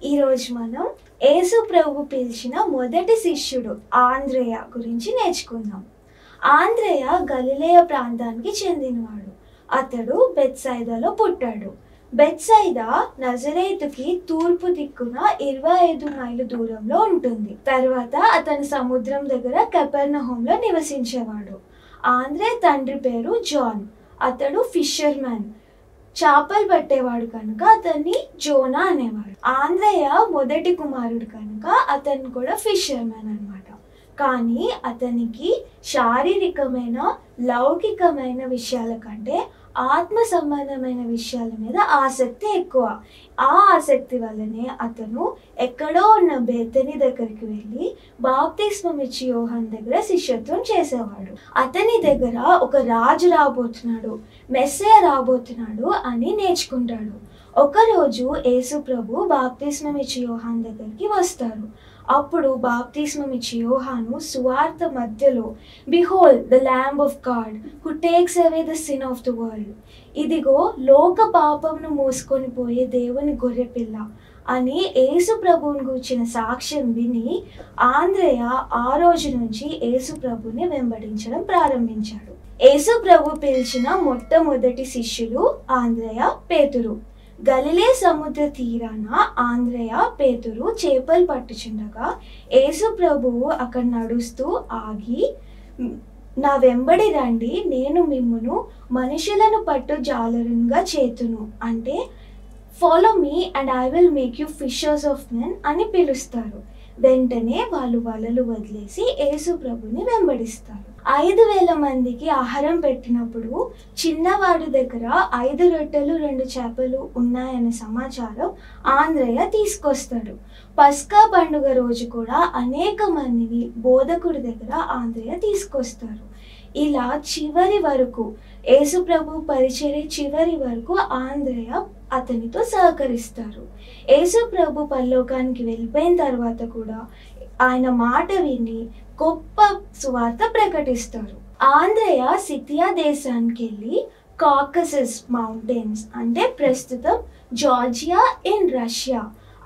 ఈరోజు మనం యేసు ప్రభు పిలిచిన మొదటి శిష్యుడు ఆంద్రేయ గురించి నేర్చుకుందాం. ఆంద్రేయ గలిలయ ప్రాంతానికి చెందినవాడు. అతడు బెత్సైదాలో పుట్టాడు. బెత్సైదా నజరేతుకి తూర్పు దిక్కున 25 మైళ్ళు దూరంలో ఉంటుంది. తర్వాత అతను సముద్రం దగ్గర కపెర్నహూంలో నివసించేవాడు. ఆంద్రే తండ్రి పేరు జాన్. అతడు ఫిషర్మన్, చేపలు పట్టేవాడు కనుక అతన్ని జోనా అనేవాడు. ఆంద్రేయ మొదటి కుమారుడు కనుక అతను కూడా ఫిషర్మన్ అనమాట. కానీ అతనికి శారీరకమైన లౌకికమైన విషయాల కంటే ఆత్మ సంబంధమైన విషయాల మీద ఆసక్తి ఎక్కువ. ఆ ఆసక్తి వల్లనే అతను ఎక్కడో ఉన్న బేతని దగ్గరికి వెళ్ళి బాప్తిస్మం ఇచ్చి యోహాన్ దగ్గర శిష్యత్వం చేసేవాడు. అతని దగ్గర ఒక రాజు రాబోతున్నాడు, మెస్సయ రాబోతున్నాడు అని నేర్చుకుంటాడు. ఒకరోజు యేసు ప్రభు బాప్తిస్మం ఇచ్చి యోహాన్ దగ్గరికి వస్తారు. అప్పుడు బాప్తిస్మం ఇచ్చి యోహాను సువార్త మధ్యలో, behold the lamb of God who takes away the sin of the world, ఇదిగో లోక పాపంను మోసుకొని పోయే దేవుని గొర్రెపిల్ల అని యేసు ప్రభువుని గురించిన సాక్ష్యం విని ఆంద్రేయ ఆ రోజు నుంచి యేసు ప్రభుని వెంబడించడం ప్రారంభించాడు. యేసు ప్రభు పిలిచిన మొట్టమొదటి శిష్యులు ఆంద్రేయ, పేతురు. గలిలే సముద్ర తీరాన ఆంద్రేయ, పేతురు చేపలు పట్టుచుండగా యేసు ప్రభువు అక్కడ నడుస్తూ ఆగి, నా వెంబడి రండి, నేను మిమ్మును మనుషులను పట్టు జాలరునిగా చేతును, అంటే follow me and I will make you fishers of men అని పిలుస్తారు. వెంటనే వాళ్ళు వలలు వదిలేసి యేసు ప్రభుని వెంబడిస్తారు. 5,000 మందికి ఆహారం పెట్టినప్పుడు చిన్నవాడి దగ్గర 5 రొట్టెలు 2 చేపలు ఉన్నాయనే సమాచారం ఆంద్రేయ తీసుకొస్తాడు. పస్కా పండుగ రోజు కూడా అనేక మందిని బోధకుడి దగ్గర ఆంద్రేయ తీసుకొస్తారు. ఇలా చివరి వరకు యేసు ప్రభు పరిచర్య చివరి వరకు ఆంద్రేయ అతనితో సహకరిస్తారు. యేసు ప్రభు పరలోకానికి వెళ్ళిపోయిన తర్వాత కూడా ఆయన మాట విని గొప్ప సువార్త ప్రకటిస్తారు. ఆంద్రేయ సిథియా దేశానికి వెళ్ళి కాకసస్ మౌంటైన్స్ అంటే ప్రస్తుతం జార్జియా ఇన్ రష్యా,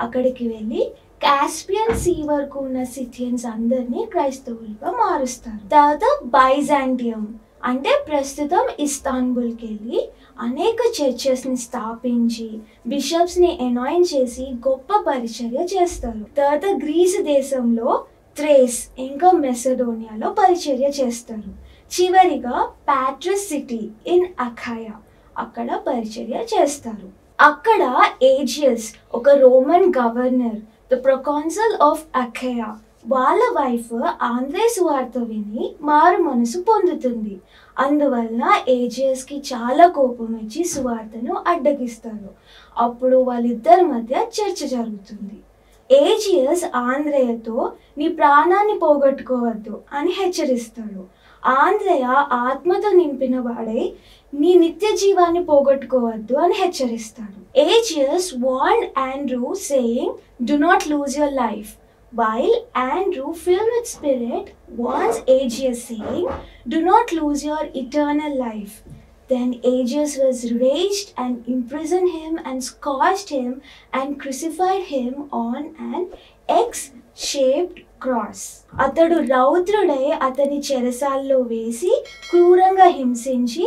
అక్కడికి వెళ్ళి కాస్పియన్ సీ వరకు ఉన్న సిథియన్స్ అందరినీ క్రైస్తవులుగా మారుస్తారు. తర్వాత బైజాంటియం అంటే ప్రస్తుతం ఇస్తాన్బుల్కి వెళ్ళి అనేక చర్చెస్ని స్థాపించి బిషప్స్ని అనాయింట్ చేసి గొప్ప పరిచర్య చేస్తారు. తర్వాత గ్రీసు దేశంలో థ్రేస్ ఇంకా మెసడోనియాలో పరిచర్య చేస్తారు. చివరిగా పాట్రస్ సిటీ ఇన్ అఖాయా, అక్కడ పరిచర్య చేస్తారు. అక్కడ ఏజియస్, ఒక రోమన్ గవర్నర్, ద ప్రొకాన్సల్ ఆఫ్ అఖాయా, వాళ్ళ వైఫ్ ఆంద్రే సువార్త విని మారు మనసు పొందుతుంది. అందువలన ఏజియస్కి చాలా కోపం వచ్చి సువార్తను అడ్డగిస్తారు. అప్పుడు వాళ్ళిద్దరి మధ్య చర్చ జరుగుతుంది. ఏజియస్ ఆంద్రేయతో నీ ప్రాణాన్ని పోగొట్టుకోవద్దు అని హెచ్చరిస్తాడు. ఆంద్రేయ ఆత్మతో నింపిన వాడై నీ నిత్య జీవాన్ని పోగొట్టుకోవద్దు అని హెచ్చరిస్తాడు. Aegeus warned Andrew saying, do not lose your life, while Andrew, filled with spirit, warns Aegeus saying, do not lose your eternal life. Then Aegeus was raged and imprisoned him and scourged him and crucified him on an X-shaped cross. అతడు రౌద్రుడై అతని చెరసాల్లో వేసి క్రూరంగా హింసించి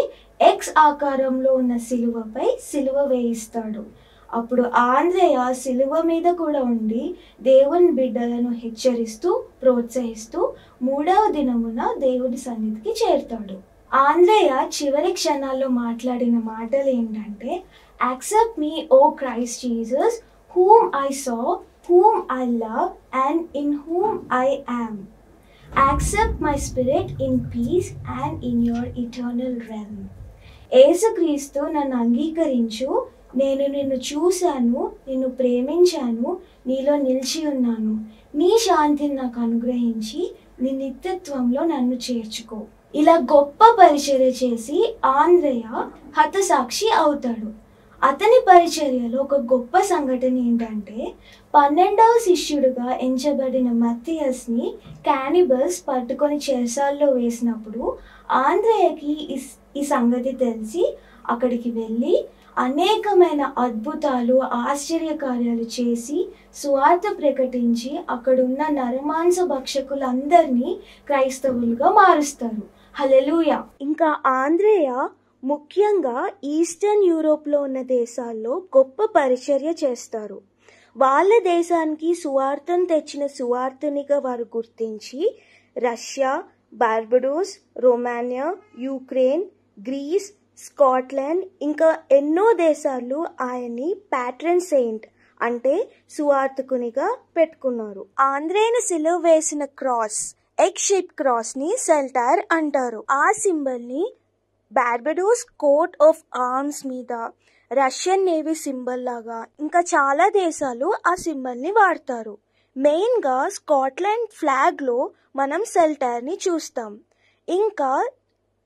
X ఆకారంలో ఉన్న సిలువపై సిలువ వేయిస్తాడు. అప్పుడు ఆంద్రేయ సిలువ మీద కూడా ఉండి దేవుని బిడ్డలను హెచ్చరిస్తూ ప్రోత్సహిస్తూ 3వ దినమున దేవుడి సన్నిధికి చేరుతాడు. ఆంద్రేయ చివరి క్షణాల్లో మాట్లాడిన మాటలు ఏంటంటే, accept me O Christ Jesus, whom I saw, whom I love and in whom I am. Accept my spirit in peace and in your eternal realm. యేసుక్రీస్తు నన్ను అంగీకరించు, నేను నిన్ను చూశాను, నిన్ను ప్రేమించాను, నీలో నిలిచి ఉన్నాను, నీ శాంతిని నాకు అనుగ్రహించి నీ నిత్యత్వంలో నన్ను చేర్చుకో. ఇలా గొప్ప పరిచర్య చేసి ఆంద్రేయ హతసాక్షి అవుతాడు. అతని పరిచర్యలో ఒక గొప్ప సంఘటన ఏంటంటే, 12వ శిష్యుడిగా ఎంచబడిన మత్తీయస్ని క్యానిబల్స్ పట్టుకొని చెరసాల్లో వేసినప్పుడు ఆంద్రేయకి ఈ సంగతి తెలిసి అక్కడికి వెళ్ళి అనేకమైన అద్భుతాలు ఆశ్చర్యకార్యాలు చేసి సువార్త ప్రకటించి అక్కడున్న నరమాంస భక్షకులందరినీ క్రైస్తవులుగా మారుస్తారు. హల్లెలూయా. ఇంకా ఆంద్రేయ ముఖ్యంగా ఈస్టర్న్ యూరోప్లో ఉన్న దేశాల్లో గొప్ప పరిచర్య చేస్తారు. వాళ్ళ దేశానికి సువార్తను తెచ్చిన సువార్తనిగా వారు గుర్తించి Russia, Barbados, Romania, Ukraine, Greece, Scotland ఇంకా ఎన్నో దేశాలు ఆయన్ని ప్యాట్రన్ సెయింట్ అంటే సువార్తకునిగా పెట్టుకున్నారు. ఆంద్రేయను సిలువ వేసిన క్రాస్, ఎగ్ షేప్ క్రాస్ ని సెల్టార్ అంటారు. ఆ సింబల్ ని బార్బడోస్ కోట్ ఆఫ్ ఆర్మ్స్ మీద, రష్యన్ నేవీ సింబల్ లాగా ఇంకా చాలా దేశాలు ఆ సింబల్ ని వాడతారు. మెయిన్ గా స్కాట్లాండ్ ఫ్లాగ్ లో మనం సెల్టార్ ని చూస్తాం. ఇంకా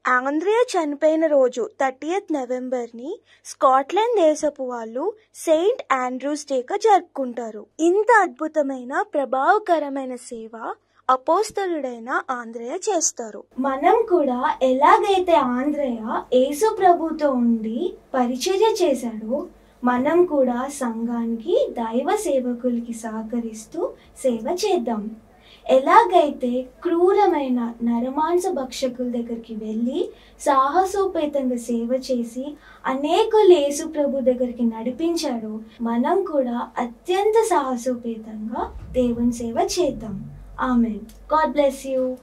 ఆంద్రేయ చనిపోయిన రోజు 30th నవంబర్ ని స్కాట్లాండ్ దేశపు వాళ్ళు సెయింట్ ఆండ్రూస్ డేగా జరుపుకుంటారు. ఇంత అద్భుతమైన ప్రభావకరమైన సేవ అపోస్తలుడైన ఆంద్రేయ చేస్తారు. మనం కూడా ఎలాగైతే ఆంద్రేయ యేసు ప్రభుతో ఉండి పరిచర్య చేశాడో మనం కూడా సంఘానికి దైవ సేవకులకి సహకరిస్తూ సేవ చేద్దాం. ఎలాగైతే క్రూరమైన నరమాంస భక్షకుల దగ్గరికి వెళ్ళి సాహసోపేతంగా సేవ చేసి అనేకులు యేసు ప్రభు దగ్గరికి నడిపించాడో మనం కూడా అత్యంత సాహసోపేతంగా దేవుని సేవ చేద్దాం. ఆమెన్. God bless you.